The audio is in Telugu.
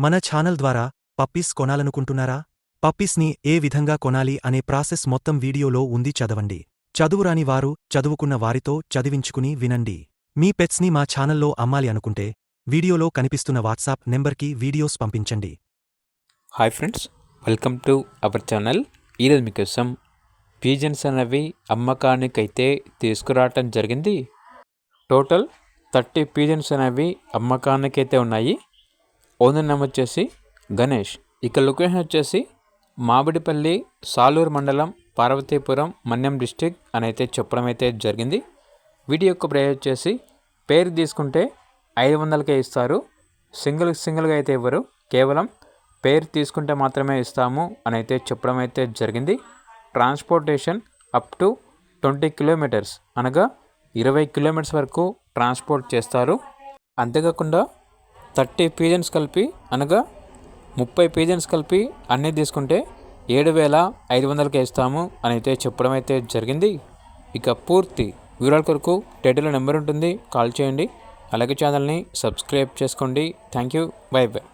మన ఛానల్ ద్వారా పప్పీస్ కొనాలనుకుంటున్నారా? పప్పీస్ని ఏ విధంగా కొనాలి అనే ప్రాసెస్ మొత్తం వీడియోలో ఉంది, చదవండి. చదువురాని వారు చదువుకున్న వారితో చదివించుకుని వినండి. మీ పెట్స్ని మా ఛానల్లో అమ్మాలి అనుకుంటే వీడియోలో కనిపిస్తున్న వాట్సాప్ నెంబర్కి వీడియోస్ పంపించండి. Hi friends, welcome to our channel. ఈరోజు మీకోసం పీజన్స్ అనేవి అమ్మకానికైతే తీసుకురావటం జరిగింది. టోటల్ 30 పీజన్స్ అనేవి అమ్మకానికైతే ఉన్నాయి. ఓనర్ నేమ్ వచ్చేసి గణేష్. ఇక లొకేషన్ వచ్చేసి మామిడిపల్లి, సాలూరు మండలం, పార్వతీపురం, మన్యం డిస్టిక్ అని అయితే చెప్పడం అయితే జరిగింది. వీడియో యొక్క ప్రైస్ వచ్చేసి పేరు తీసుకుంటే 500కే ఇస్తారు. సింగిల్గా అయితే ఇవ్వరు, కేవలం పేరు తీసుకుంటే మాత్రమే ఇస్తాము అని అయితే చెప్పడం అయితే జరిగింది. ట్రాన్స్పోర్టేషన్ అప్ టు 20 కిలోమీటర్స్ అనగా 20 కిలోమీటర్స్ వరకు ట్రాన్స్పోర్ట్ చేస్తారు. అంతేకాకుండా 30 పీజన్స్ కలిపి అనగా 30 పీజన్స్ కలిపి అన్నీ తీసుకుంటే 7,500కే ఇస్తాము అని అయితే చెప్పడం అయితే జరిగింది. ఇక పూర్తి వివరాల కొరకు టైటిల్లో నెంబర్ ఉంటుంది, కాల్ చేయండి. అలాగే ఛానల్ని సబ్స్క్రైబ్ చేసుకోండి. Thank you, by by.